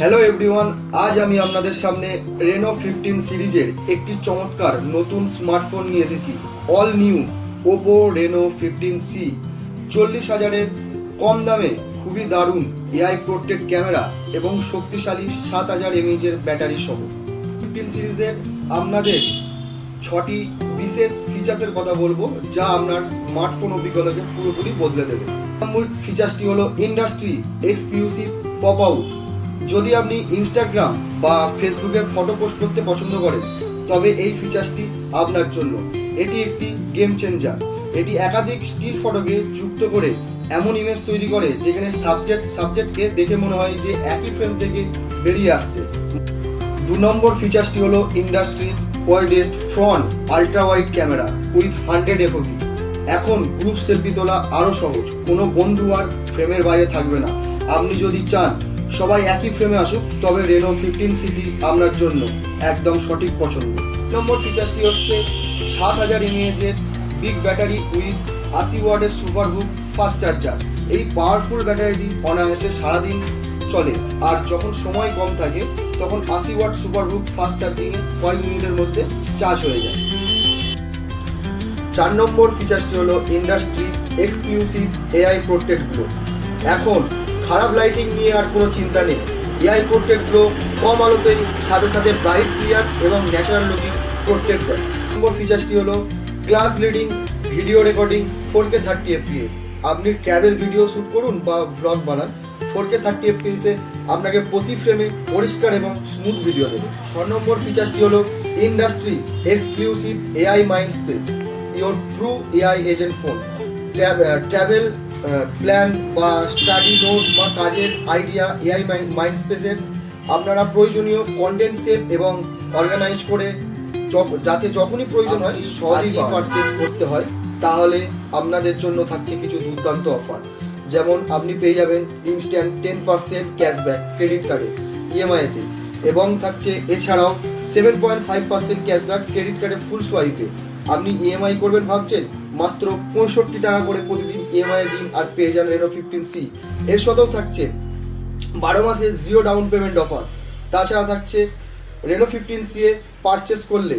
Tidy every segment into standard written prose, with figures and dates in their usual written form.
Hello everyone, আজ আমি আপনাদের সামনে রেনো 15 সিরিজের একটি চমৎকার নতুন স্মার্টফোন নিয়ে এসেছি। All new Oppo Reno 15C। 40,000-এর কম দামে খুবই দারুণ এআই প্রোটেক্ট ক্যামেরা এবং শক্তিশালী 7,000 mAh ব্যাটারি সহ 15 সিরিজের আপনাদের 6টি বিশেষ ফিচার্সের কথা বলবো, যা আপনার স্মার্টফোন অভিজ্ঞতাকে পুরোপুরি বদলে দেবে। মূল ফিচার্সটি হলো ইন্ডাস্ট্রি এক্সক্লুসিভ পপ আউট। যদি আপনি ইনস্টাগ্রাম বা ফেসবুকে ফটো পোস্ট করতে পছন্দ করেন, তবে এই ফিচার্সটি আপনার জন্য। এটি একটি গেম চেঞ্জার। এটি একাধিক স্টিল ফটোকে যুক্ত করে এমন ইমেজ তৈরি করে যেখানে সাবজেক্টকে দেখে মনে হয় যে একই ফ্রেম থেকে বেরিয়ে আসছে। 2 নম্বর ফিচার্সটি হলো industries widest front ultra wide camera with 100 FOV। এখন গ্রুপ সেলফি তোলা আরও সহজ, কোনো বন্ধু আর ফ্রেমের বাইরে থাকবে না। আপনি যদি চান সবাই একই ফ্রেমে আসুক, তবে রেনো 15C আপনার জন্য একদম সঠিক পছন্দ। নম্বর ফিচার্সটি হচ্ছে 7,000 mAh বিগ ব্যাটারি উইথ 80 ওয়াটের সুপারহুক ফাস্ট চার্জার। এই পাওয়ারফুল ব্যাটারিটি অনায়াসে সারাদিন চলে, আর যখন সময় কম থাকে তখন 80 ওয়াট সুপারহুক ফাস্ট চার্জিংয়ে কয়েক মিনিটের মধ্যে চার্জ হয়ে যায়। 4 নম্বর ফিচার্সটি হলো industry exclusive AI protect glow. এখন খারাপ লাইটিং নিয়ে আর কোনো চিন্তা নেই। এআই প্রোটেক্ট গ্লো কম আলোতেই সাথে সাথে ব্রাইট ক্লিয়ার এবং ন্যাচারাল লুকিং প্রোটেক্ট দেয়। নম্বর ফিচার্সটি হলো class leading video recording 4K 30 FPS। আপনি ট্রাভেল ভিডিও শ্যুট করুন বা ব্লগ বানান, 4K 30 FPS আপনাকে প্রতি ফ্রেমে পরিষ্কার এবং স্মুথ ভিডিও দেবে। 6 নম্বর ফিচার্সটি হলো industry exclusive AI mind space, your true AI agent phone. Travel plan বা স্টাডি নোট বা কাজের আইডিয়া এআই মাইন্ড স্পেসের আপনারা প্রয়োজনীয় কন্টেন্ট সেভ এবং অর্গানাইজ করে যাতে যখনই প্রয়োজন হয় সহজেই পারচেস করতে হয়। তাহলে আপনাদের জন্য থাকছে কিছু দুর্দান্ত অফার, যেমন আপনি পেয়ে যাবেন ইনস্ট্যান্ট 10% ক্যাশব্যাক ক্রেডিট কার্ডে ইএমআইতে, এবং থাকছে এছাড়াও 7.5% ক্যাশব্যাক ক্রেডিট কার্ডে ফুল সোয়াইপে। আপনি ইএমআই করবেন ভাবছেন, মাত্র 65 টাকা করে প্রতিদিন ইএমআই দিন আর পেয়ে যান রেনো 15C। এর সাথেও থাকছে 12 মাসের 0 ডাউন পেমেন্ট অফার। তাছাড়া থাকছে রেনো 15C এ পারচেস করলে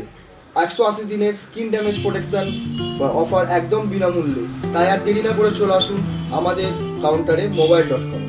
180 দিনের স্কিন ড্যামেজ প্রোটেকশন অফার একদম বিনামূল্যে। তাই আর দেরি না করে চলে আসুন আমাদের কাউন্টারে mobile.com।